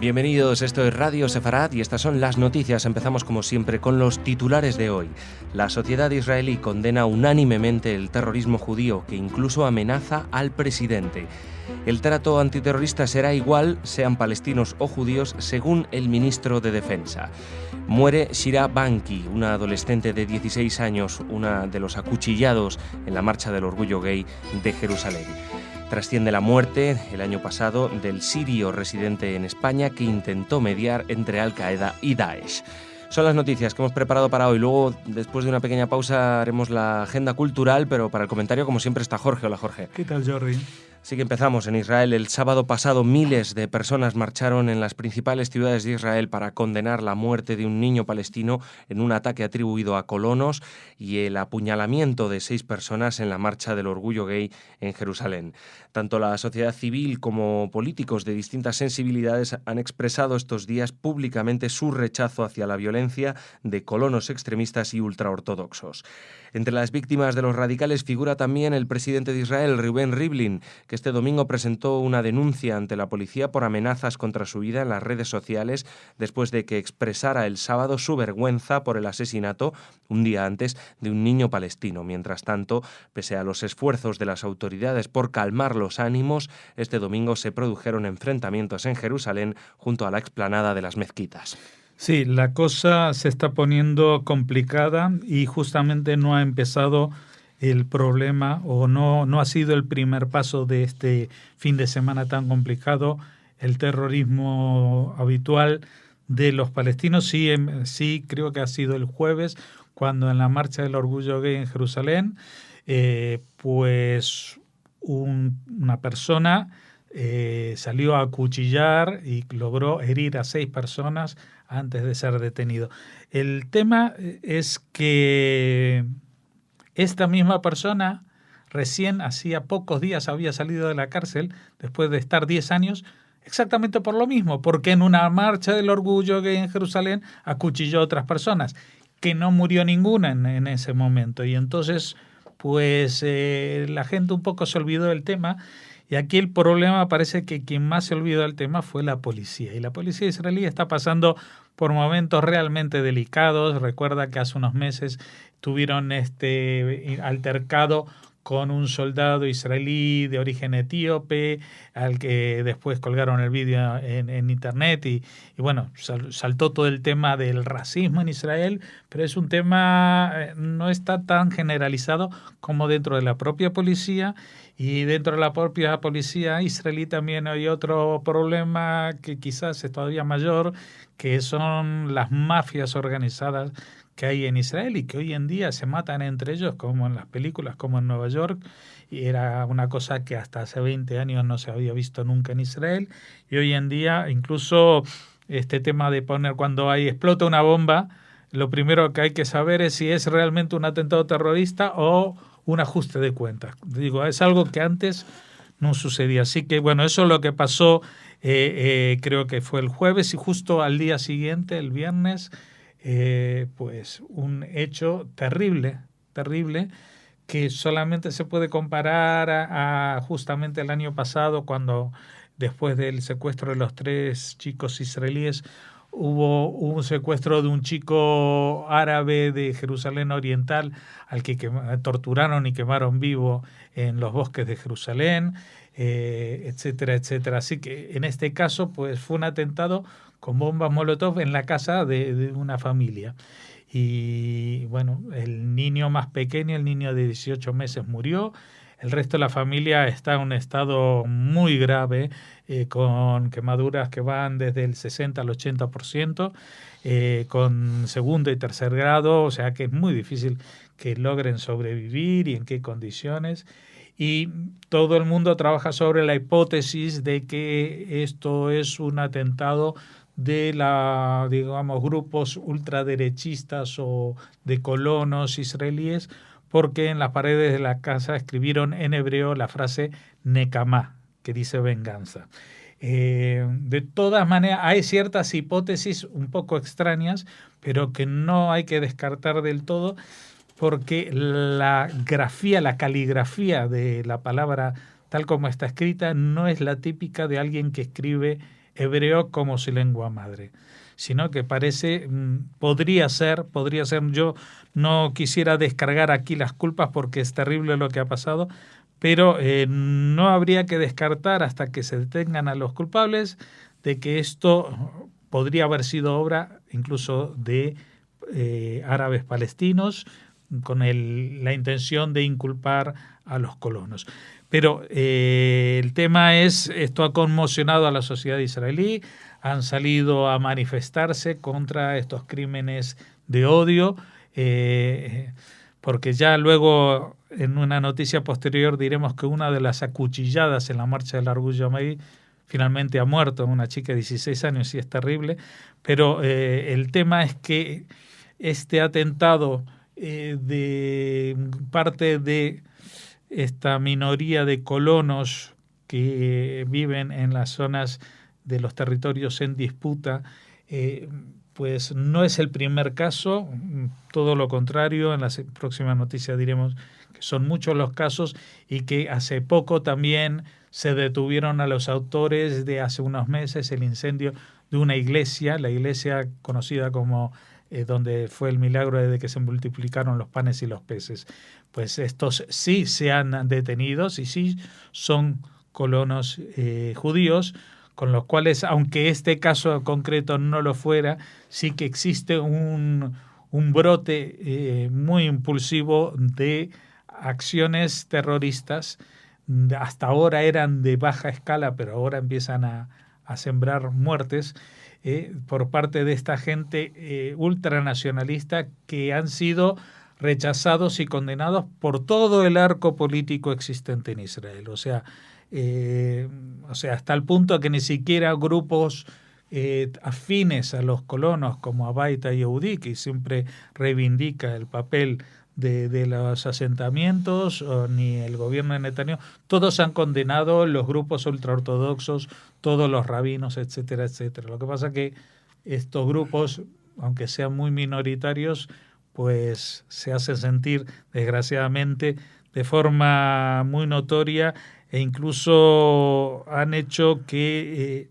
Bienvenidos, esto es Radio Sefarad y estas son las noticias. Empezamos como siempre con los titulares de hoy. La sociedad israelí condena unánimemente el terrorismo judío que incluso amenaza al presidente. El trato antiterrorista será igual, sean palestinos o judíos, según el ministro de Defensa. Muere Shira Banki, una adolescente de 16 años, una de los acuchillados en la Marcha del Orgullo Gay de Jerusalén. Trasciende la muerte el año pasado del sirio residente en España que intentó mediar entre Al-Qaeda y Daesh. Son las noticias que hemos preparado para hoy. Luego, después de una pequeña pausa, haremos la agenda cultural, pero para el comentario, como siempre, está Jorge. Hola, Jorge. ¿Qué tal, Jordi? Así que empezamos. En Israel, el sábado pasado, miles de personas marcharon en las principales ciudades de Israel para condenar la muerte de un niño palestino en un ataque atribuido a colonos y el apuñalamiento de 6 personas en la Marcha del Orgullo Gay en Jerusalén. Tanto la sociedad civil como políticos de distintas sensibilidades han expresado estos días públicamente su rechazo hacia la violencia de colonos extremistas y ultraortodoxos. Entre las víctimas de los radicales figura también el presidente de Israel, Reuven Rivlin, que este domingo presentó una denuncia ante la policía por amenazas contra su vida en las redes sociales después de que expresara el sábado su vergüenza por el asesinato, un día antes, de un niño palestino. Mientras tanto, pese a los esfuerzos de las autoridades por calmar los ánimos, este domingo se produjeron enfrentamientos en Jerusalén junto a la explanada de las mezquitas. Sí, la cosa se está poniendo complicada y justamente no ha empezado el problema o no ha sido el primer paso de este fin de semana tan complicado. El terrorismo habitual de los palestinos sí creo que ha sido el jueves cuando en la Marcha del Orgullo Gay en Jerusalén una persona salió a acuchillar y logró herir a 6 personas antes de ser detenido. El tema es que esta misma persona recién hacía pocos días había salido de la cárcel después de estar 10 años exactamente por lo mismo, porque en una marcha del orgullo gay en Jerusalén acuchilló a otras personas, que no murió ninguna en ese momento. Y entonces, la gente un poco se olvidó del tema. Y aquí el problema parece que quien más se olvidó del tema fue la policía. Y la policía israelí está pasando por momentos realmente delicados. Recuerda que hace unos meses tuvieron altercado con un soldado israelí de origen etíope, al que después colgaron el vídeo en internet y bueno, saltó todo el tema del racismo en Israel, pero es un tema, no está tan generalizado como dentro de la propia policía. Y dentro de la propia policía israelí también hay otro problema que quizás es todavía mayor, que son las mafias organizadas que hay en Israel y que hoy en día se matan entre ellos, como en las películas, como en Nueva York, y era una cosa que hasta hace 20 años no se había visto nunca en Israel, y hoy en día incluso este tema de poner cuando explota una bomba, lo primero que hay que saber es si es realmente un atentado terrorista o un ajuste de cuentas. Digo, es algo que antes no sucedía. Así que, bueno, eso es lo que pasó, creo que fue el jueves, y justo al día siguiente, el viernes, un hecho terrible, que solamente se puede comparar a justamente el año pasado, cuando después del secuestro de los 3 chicos israelíes, hubo un secuestro de un chico árabe de Jerusalén Oriental al que torturaron y quemaron vivo en los bosques de Jerusalén, etcétera, etcétera. Así que en este caso fue un atentado con bombas Molotov en la casa de una familia. Y bueno, el niño más pequeño, el niño de 18 meses, murió. El resto de la familia está en un estado muy grave, con quemaduras que van desde el 60 al 80%, con segundo y tercer grado, o sea que es muy difícil que logren sobrevivir y en qué condiciones. Y todo el mundo trabaja sobre la hipótesis de que esto es un atentado de grupos ultraderechistas o de colonos israelíes, porque en las paredes de la casa escribieron en hebreo la frase Nekamá, que dice venganza. De todas maneras, hay ciertas hipótesis un poco extrañas, pero que no hay que descartar del todo, porque la caligrafía de la palabra tal como está escrita, no es la típica de alguien que escribe hebreo como su lengua madre, sino que parece, podría ser, yo no quisiera descargar aquí las culpas porque es terrible lo que ha pasado, pero no habría que descartar hasta que se detengan a los culpables de que esto podría haber sido obra incluso de árabes palestinos con la intención de inculpar a los colonos. Pero el tema es, esto ha conmocionado a la sociedad israelí, han salido a manifestarse contra estos crímenes de odio, porque ya luego en una noticia posterior diremos que una de las acuchilladas en la Marcha del Orgullo Yomí finalmente ha muerto, una chica de 16 años, y es terrible, pero el tema es que este atentado de parte de esta minoría de colonos que viven en las zonas de los territorios en disputa, pues no es el primer caso, todo lo contrario, en la próxima noticia diremos que son muchos los casos y que hace poco también se detuvieron a los autores de hace unos meses el incendio de una iglesia, la iglesia conocida como donde fue el milagro de que se multiplicaron los panes y los peces. Pues estos sí se han detenido y sí son colonos judíos, con los cuales, aunque este caso concreto no lo fuera, sí que existe un brote muy impulsivo de acciones terroristas. Hasta ahora eran de baja escala, pero ahora empiezan a sembrar muertes por parte de esta gente ultranacionalista que han sido rechazados y condenados por todo el arco político existente en Israel. O sea, hasta el punto que ni siquiera grupos afines a los colonos como Abaita Yehudí, que siempre reivindica el papel de los asentamientos, ni el gobierno de Netanyahu, todos han condenado, los grupos ultraortodoxos, todos los rabinos, etcétera, etcétera. Lo que pasa es que estos grupos, aunque sean muy minoritarios, pues se hacen sentir, desgraciadamente, de forma muy notoria, e incluso han hecho que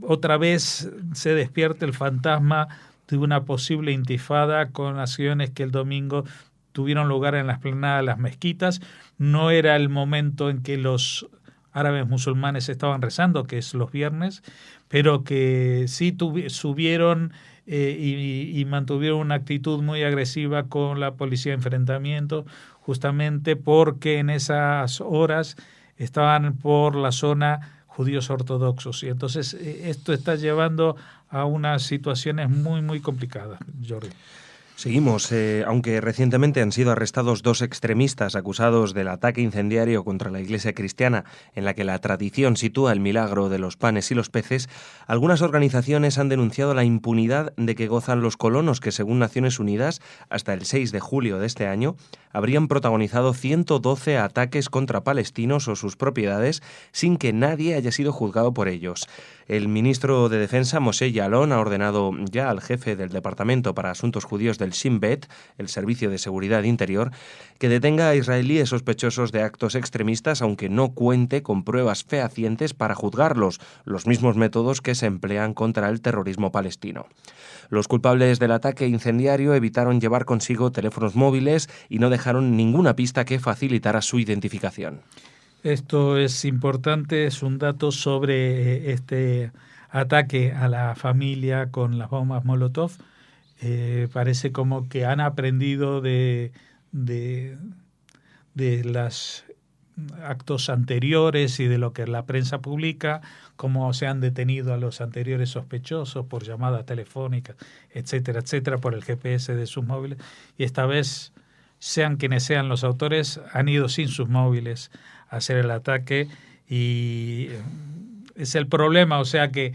otra vez se despierte el fantasma de una posible intifada con acciones que el domingo tuvieron lugar en la explanada de las mezquitas. No era el momento en que los árabes musulmanes estaban rezando, que es los viernes, pero que sí subieron y mantuvieron una actitud muy agresiva con la policía de enfrentamiento, justamente porque en esas horas estaban por la zona judíos ortodoxos, y entonces esto está llevando a unas situaciones muy, muy complicadas, Jordi. Seguimos, aunque recientemente han sido arrestados dos extremistas acusados del ataque incendiario contra la iglesia cristiana, en la que la tradición sitúa el milagro de los panes y los peces, algunas organizaciones han denunciado la impunidad de que gozan los colonos que, según Naciones Unidas, hasta el 6 de julio de este año, habrían protagonizado 112 ataques contra palestinos o sus propiedades sin que nadie haya sido juzgado por ellos. El ministro de Defensa, Moshe Yaalon, ha ordenado ya al jefe del Departamento para Asuntos Judíos del Shin Bet, el Servicio de Seguridad Interior, que detenga a israelíes sospechosos de actos extremistas, aunque no cuente con pruebas fehacientes para juzgarlos, los mismos métodos que se emplean contra el terrorismo palestino. Los culpables del ataque incendiario evitaron llevar consigo teléfonos móviles y no dejaron ninguna pista que facilitara su identificación. Esto es importante, es un dato sobre este ataque a la familia con las bombas Molotov. Parece como que han aprendido de los actos anteriores y de lo que la prensa publica, cómo se han detenido a los anteriores sospechosos por llamadas telefónicas, etcétera, etcétera, por el GPS de sus móviles. Y esta vez, sean quienes sean los autores, han ido sin sus móviles a hacer el ataque, y es el problema, o sea que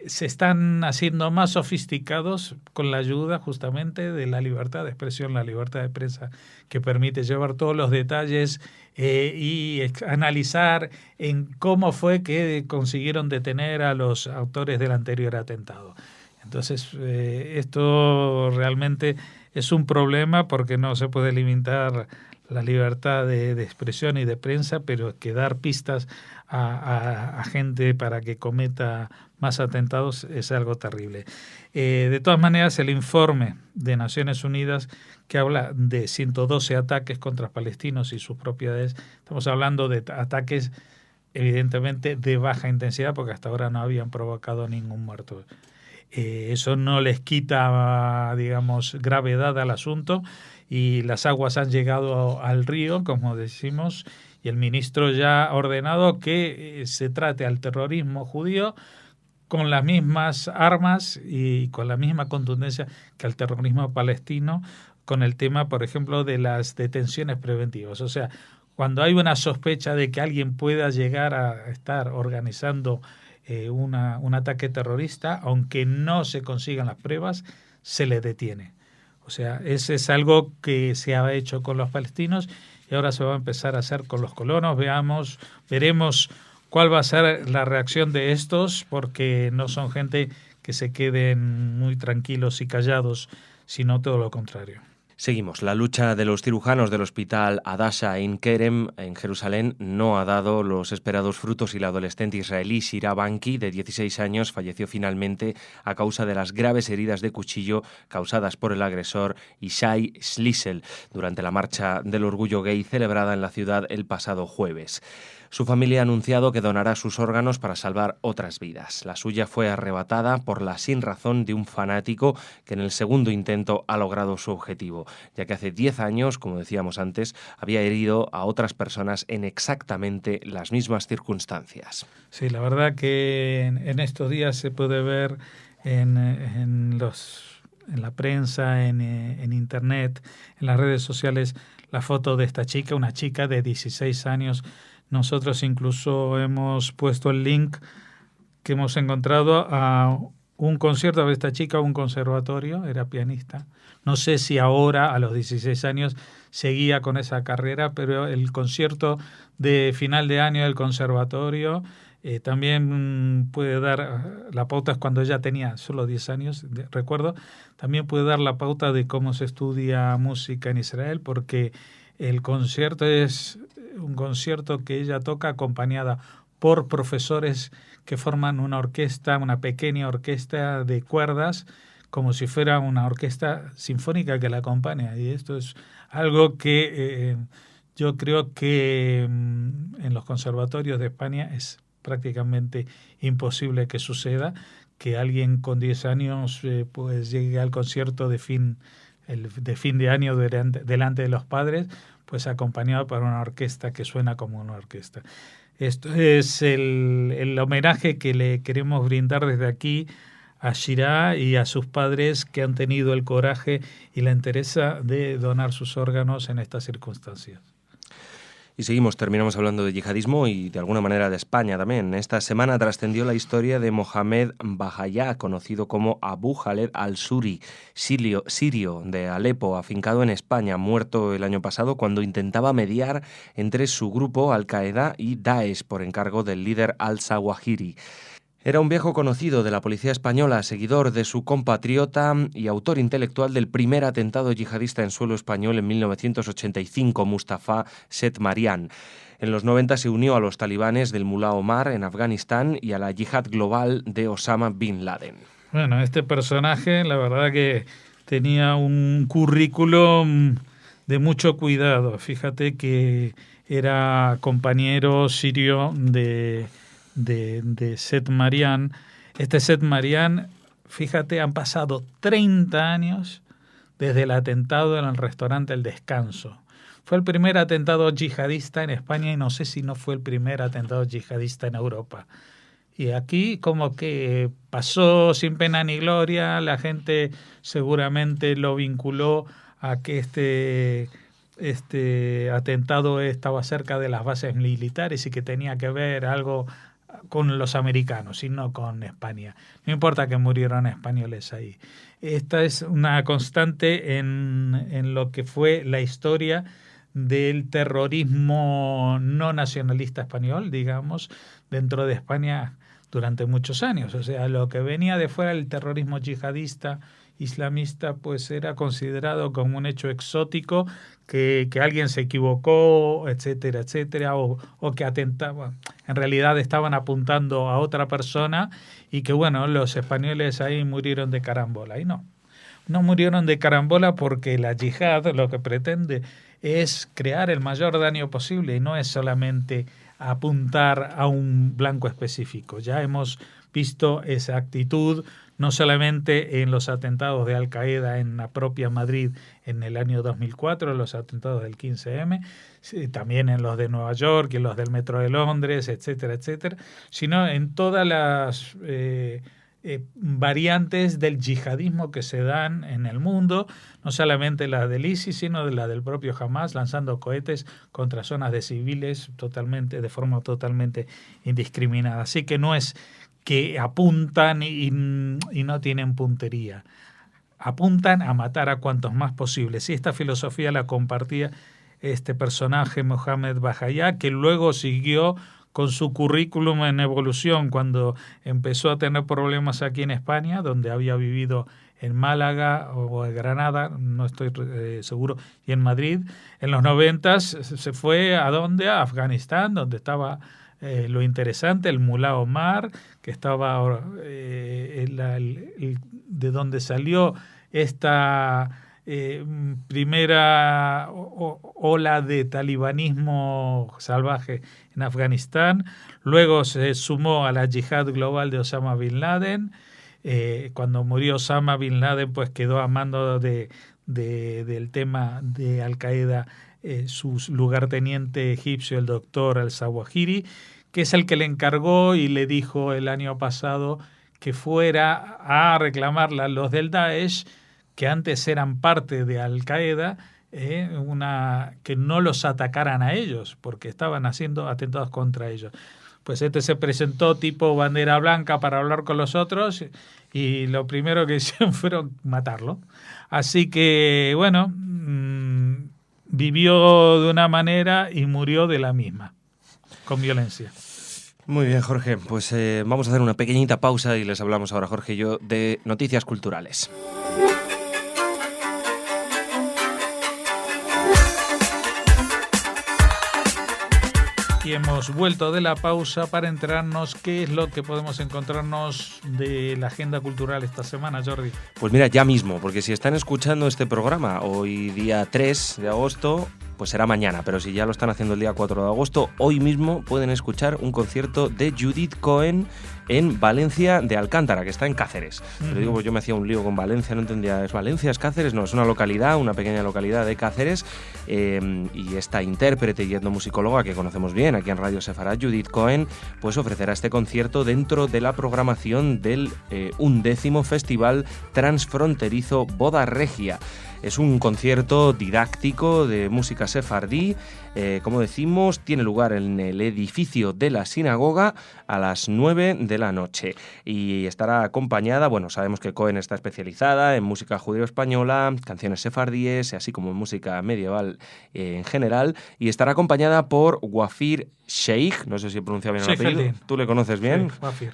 se están haciendo más sofisticados con la ayuda justamente de la libertad de expresión, la libertad de prensa, que permite llevar todos los detalles y analizar en cómo fue que consiguieron detener a los autores del anterior atentado. Entonces, esto realmente es un problema porque no se puede limitar la libertad de expresión y de prensa, pero que dar pistas a gente para que cometa más atentados es algo terrible. De todas maneras, el informe de Naciones Unidas que habla de 112 ataques contra palestinos y sus propiedades, estamos hablando de ataques evidentemente de baja intensidad porque hasta ahora no habían provocado ningún muerto. Eso no les quita, digamos, gravedad al asunto y las aguas han llegado al río, como decimos, y el ministro ya ha ordenado que se trate al terrorismo judío con las mismas armas y con la misma contundencia que al terrorismo palestino, con el tema, por ejemplo, de las detenciones preventivas. O sea, cuando hay una sospecha de que alguien pueda llegar a estar organizando un ataque terrorista, aunque no se consigan las pruebas, se le detiene. O sea, ese es algo que se ha hecho con los palestinos y ahora se va a empezar a hacer con los colonos. Veremos cuál va a ser la reacción de estos, porque no son gente que se queden muy tranquilos y callados, sino todo lo contrario. Seguimos. La lucha de los cirujanos del hospital Hadassah Ein Kerem en Jerusalén no ha dado los esperados frutos y la adolescente israelí Shira Banki, de 16 años, falleció finalmente a causa de las graves heridas de cuchillo causadas por el agresor Ishai Schliessel durante la marcha del orgullo gay celebrada en la ciudad el pasado jueves. Su familia ha anunciado que donará sus órganos para salvar otras vidas. La suya fue arrebatada por la sinrazón de un fanático que en el segundo intento ha logrado su objetivo, ya que hace 10 años, como decíamos antes, había herido a otras personas en exactamente las mismas circunstancias. Sí, la verdad que en estos días se puede ver en la prensa, en internet, en las redes sociales, la foto de esta chica, una chica de 16 años. Nosotros incluso hemos puesto el link que hemos encontrado a un concierto de esta chica, un conservatorio, era pianista. No sé si ahora, a los 16 años, seguía con esa carrera, pero el concierto de final de año del conservatorio también puede dar la pauta, cuando ella tenía solo 10 años, recuerdo, también puede dar la pauta de cómo se estudia música en Israel, porque el concierto es un concierto que ella toca acompañada por profesores que forman una orquesta, una pequeña orquesta de cuerdas, como si fuera una orquesta sinfónica que la acompaña. Y esto es algo que yo creo que en los conservatorios de España es prácticamente imposible que suceda, que alguien con 10 años pues llegue al concierto de fin de año delante de los padres, pues acompañado por una orquesta que suena como una orquesta. Esto es el homenaje que le queremos brindar desde aquí a Shira y a sus padres que han tenido el coraje y la entereza de donar sus órganos en estas circunstancias. Y terminamos hablando de yihadismo y de alguna manera de España también. Esta semana trascendió la historia de Mohamed Bahaya, conocido como Abu Khaled al-Suri, sirio de Alepo, afincado en España, muerto el año pasado cuando intentaba mediar entre su grupo Al-Qaeda y Daesh por encargo del líder al-Zawahiri. Era un viejo conocido de la policía española, seguidor de su compatriota y autor intelectual del primer atentado yihadista en suelo español en 1985, Mustafa Setmarian. En los 90 se unió a los talibanes del Mullah Omar en Afganistán y a la yihad global de Osama Bin Laden. Bueno, este personaje, la verdad que tenía un currículum de mucho cuidado. Fíjate que era compañero sirio de Setmarian. Este Setmarian, fíjate, han pasado 30 años desde el atentado en el restaurante El Descanso. Fue el primer atentado yihadista en España y no sé si no fue el primer atentado yihadista en Europa. Y aquí como que pasó sin pena ni gloria, la gente seguramente lo vinculó a que este atentado estaba cerca de las bases militares y que tenía que ver algo con los americanos y no con España. No importa que murieran españoles ahí. Esta es una constante en lo que fue la historia del terrorismo no nacionalista español, digamos. Dentro de España durante muchos años. O sea, lo que venía de fuera, el terrorismo yihadista, islamista, pues era considerado como un hecho exótico, que alguien se equivocó, etcétera, etcétera, o que atentaba, en realidad estaban apuntando a otra persona, y que bueno, los españoles ahí murieron de carambola. Y no murieron de carambola, porque la yihad lo que pretende es crear el mayor daño posible, y no es solamente apuntar a un blanco específico. Ya hemos visto esa actitud no solamente en los atentados de Al-Qaeda en la propia Madrid en el año 2004, los atentados del 15M, también en los de Nueva York y los del Metro de Londres, etcétera, etcétera, sino en todas las variantes del yihadismo que se dan en el mundo, no solamente la del ISIS, sino de la del propio Hamas, lanzando cohetes contra zonas de civiles de forma totalmente indiscriminada. Así que no es que apuntan y no tienen puntería. Apuntan a matar a cuantos más posibles. Y esta filosofía la compartía este personaje, Mohamed Bahaya, que luego siguió con su currículum en evolución cuando empezó a tener problemas aquí en España, donde había vivido en Málaga o en Granada, no estoy seguro, y en Madrid. En los 90 se fue ¿a dónde? A Afganistán, donde estaba lo interesante, el Mulá Omar, que estaba de donde salió esta primera ola de talibanismo salvaje en Afganistán. Luego se sumó a la yihad global de Osama Bin Laden. Cuando murió Osama Bin Laden, pues quedó a mando del tema de Al-Qaeda su lugarteniente egipcio, el doctor al-Zawahiri, que es el que le encargó y le dijo el año pasado que fuera a reclamarle a los del Daesh, que antes eran parte de Al-Qaeda, que no los atacaran a ellos, porque estaban haciendo atentados contra ellos. Pues este se presentó tipo bandera blanca para hablar con los otros, y lo primero que hicieron fueron matarlo. Así que, bueno, vivió de una manera y murió de la misma, con violencia. Muy bien, Jorge. Pues vamos a hacer una pequeñita pausa y les hablamos ahora, Jorge y yo, de noticias culturales. Y hemos vuelto de la pausa para enterarnos qué es lo que podemos encontrarnos de la agenda cultural esta semana, Jordi. Pues mira, ya mismo, porque si están escuchando este programa hoy día 3 de agosto, pues será mañana, pero si ya lo están haciendo el día 4 de agosto, hoy mismo pueden escuchar un concierto de Judith Cohen en Valencia de Alcántara, que está en Cáceres. Pero digo, pues yo me hacía un lío con Valencia, no entendía, ¿es Valencia, es Cáceres? No, es una localidad, una pequeña localidad de Cáceres, y esta intérprete y etnomusicóloga que conocemos bien aquí en Radio Sefarad, Judith Cohen, pues ofrecerá este concierto dentro de la programación del 11º Festival Transfronterizo Boda Regia. Es un concierto didáctico de música sefardí, como decimos, tiene lugar en el edificio de la sinagoga a las 9 de la noche y estará acompañada, bueno, sabemos que Cohen está especializada en música judío-española, canciones sefardíes, así como en música medieval en general, y estará acompañada por Wafir Sheikh, no sé si pronuncia bien el apellido, ¿tú le conoces bien? Sí, Wafir.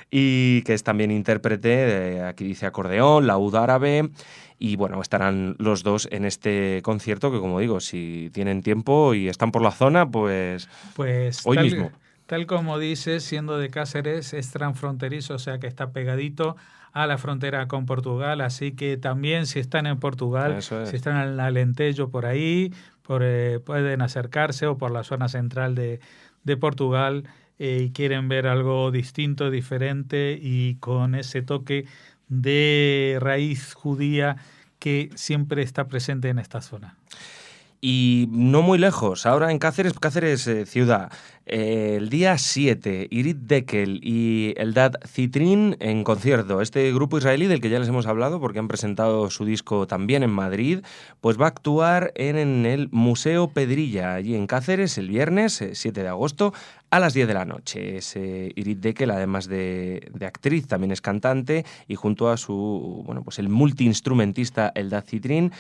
Y que es también intérprete, aquí dice acordeón, laúd árabe. Y bueno, estarán los dos en este concierto que, como digo, si tienen tiempo y están por la zona, pues hoy mismo. Tal como dices, siendo de Cáceres, es transfronterizo, o sea que está pegadito a la frontera con Portugal, así que también si están en Portugal, si están en Alentejo por ahí, pueden acercarse, o por la zona central de Portugal, y quieren ver algo distinto, diferente y con ese toque de raíz judía que siempre está presente en esta zona. Y no muy lejos, ahora en Cáceres ciudad, el día 7, Irit Dekel y Eldad Zitrin en concierto. Este grupo israelí del que ya les hemos hablado porque han presentado su disco también en Madrid, pues va a actuar en el Museo Pedrilla, allí en Cáceres, el viernes 7 de agosto, a las 10 de la noche. Es Irit Dekel, además de actriz, también es cantante, y junto a su, bueno, pues el multiinstrumentista Eldad Zitrin,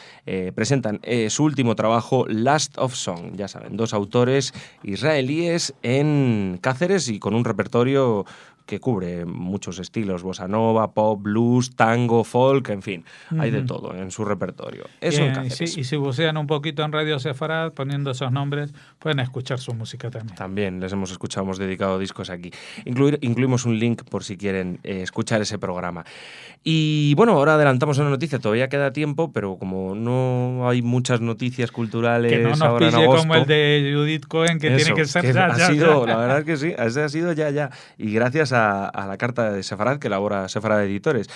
presentan su último trabajo, Last of Song. Ya saben, dos autores israelíes en Cáceres y con un repertorio que cubre muchos estilos, bossa nova, pop, blues, tango, folk, en fin, hay de todo en su repertorio. Eso en Cáceres. Sí, y si bucean un poquito en Radio Sefarad, poniendo esos nombres, pueden escuchar su música también. También les hemos escuchado, hemos dedicado discos aquí. Incluimos un link por si quieren escuchar ese programa. Y bueno, ahora adelantamos una noticia, todavía queda tiempo, pero como no hay muchas noticias culturales que no nos ahora pille en agosto, como el de Judith Cohen, que tiene que ser que ya. La verdad es que sí, ese ha sido ya. Y gracias a la carta de Sefarad que elabora Sefarad Editores.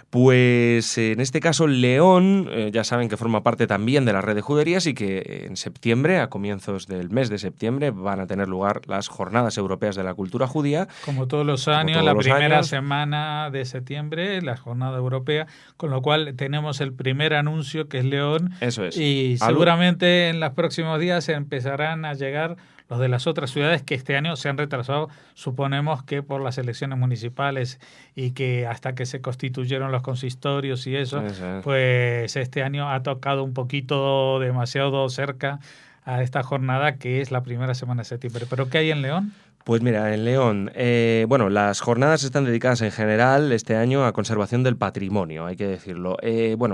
Pues en este caso León, ya saben que forma parte también de la red de juderías y que en septiembre, a comienzos del mes de septiembre, van a tener lugar las Jornadas Europeas de la Cultura Judía. Como todos los años, la primera semana de septiembre, la Jornada Europea, con lo cual tenemos el primer anuncio que es León. Eso es. Y seguramente en los próximos días empezarán a llegar los de las otras ciudades que este año se han retrasado, suponemos que por las elecciones municipales y que hasta que se constituyeron los consistorios y eso, pues este año ha tocado un poquito demasiado cerca a esta jornada que es la primera semana de septiembre. ¿Pero qué hay en León? Pues mira, en León, las jornadas están dedicadas en general este año a conservación del patrimonio, hay que decirlo.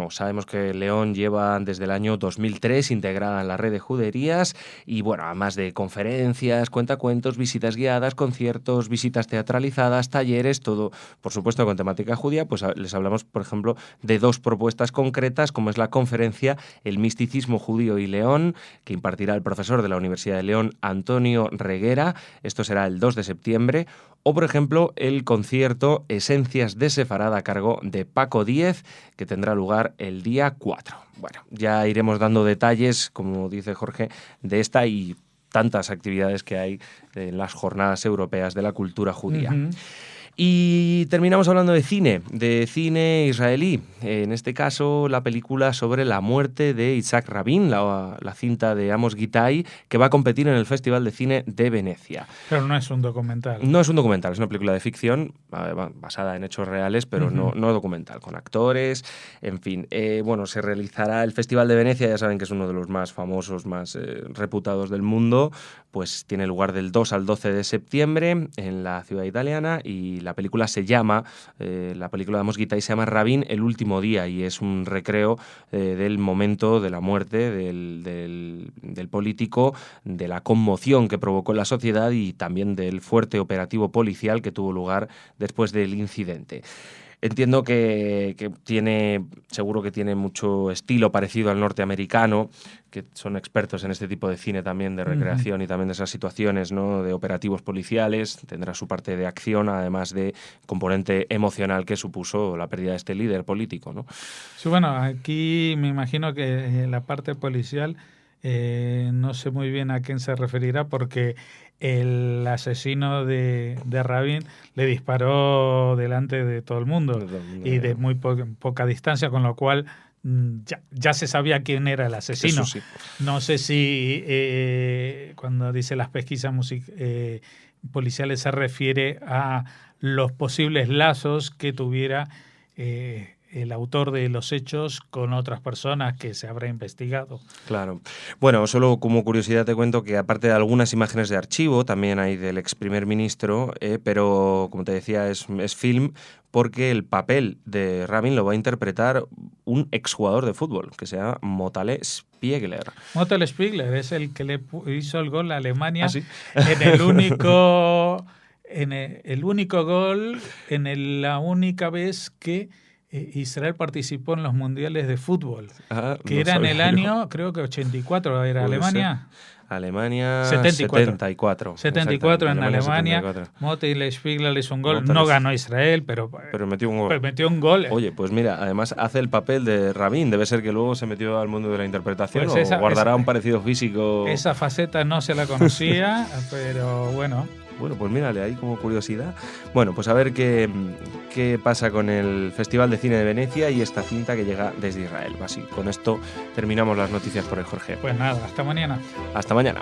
Sabemos que León lleva desde el año 2003 integrada en la red de juderías y, además de conferencias, cuentacuentos, visitas guiadas, conciertos, visitas teatralizadas, talleres, todo, por supuesto, con temática judía, pues les hablamos, por ejemplo, de dos propuestas concretas, como es la conferencia El misticismo judío y León, que impartirá el profesor de la Universidad de León, Antonio Reguera. Esto será el 2 de septiembre, o por ejemplo el concierto Esencias de Sefarad a cargo de Paco Díez, que tendrá lugar el día 4. Bueno, ya iremos dando detalles, como dice Jorge, de esta y tantas actividades que hay en las Jornadas Europeas de la Cultura Judía. Uh-huh. Y terminamos hablando de cine israelí. En este caso, la película sobre la muerte de Isaac Rabin, la cinta de Amos Gitai, que va a competir en el Festival de Cine de Venecia. Pero no es un documental. No es un documental, es una película de ficción basada en hechos reales, pero no documental, con actores, en fin. Se realizará el Festival de Venecia, ya saben que es uno de los más famosos, más reputados del mundo, pues tiene lugar del 2 al 12 de septiembre en la ciudad italiana y la película se llama, la película de Amos Gitai se llama Rabin, el último día, y es un recreo del momento de la muerte del político, de la conmoción que provocó en la sociedad y también del fuerte operativo policial que tuvo lugar después del incidente. Entiendo que seguro que tiene mucho estilo parecido al norteamericano, que son expertos en este tipo de cine también de recreación y también de esas situaciones, ¿no?, de operativos policiales. Tendrá su parte de acción, además de componente emocional que supuso la pérdida de este líder político, ¿no? Sí, aquí me imagino que la parte policial no sé muy bien a quién se referirá porque el asesino de Rabin le disparó delante de todo el mundo y de muy poca distancia, con lo cual ya se sabía quién era el asesino. Eso sí. No sé si cuando dice las pesquisas policiales se refiere a los posibles lazos que tuviera el autor de los hechos con otras personas que se habrá investigado. Claro. Bueno, solo como curiosidad te cuento que aparte de algunas imágenes de archivo, también hay del ex primer ministro, pero como te decía es film porque el papel de Rabin lo va a interpretar un exjugador de fútbol que se llama Motale Spiegler. Motale Spiegler es el que le hizo el gol a Alemania. ¿Ah, sí? En el único gol, la única vez que Israel participó en los mundiales de fútbol, que era en el año, creo que 84, ¿era Alemania? Alemania 74 en Alemania. Motale Spiegler hizo un gol, no ganó Israel, pero metió un gol. Metió un gol. Oye, pues mira, además hace el papel de Rabin, debe ser que luego se metió al mundo de la interpretación pues o guardará un parecido físico. Esa faceta no se la conocía, pero bueno. Bueno, pues mírale ahí como curiosidad. Bueno, pues a ver qué pasa con el Festival de Cine de Venecia y esta cinta que llega desde Israel. Así, con esto terminamos las noticias por el Jorge. Pues nada, hasta mañana. Hasta mañana.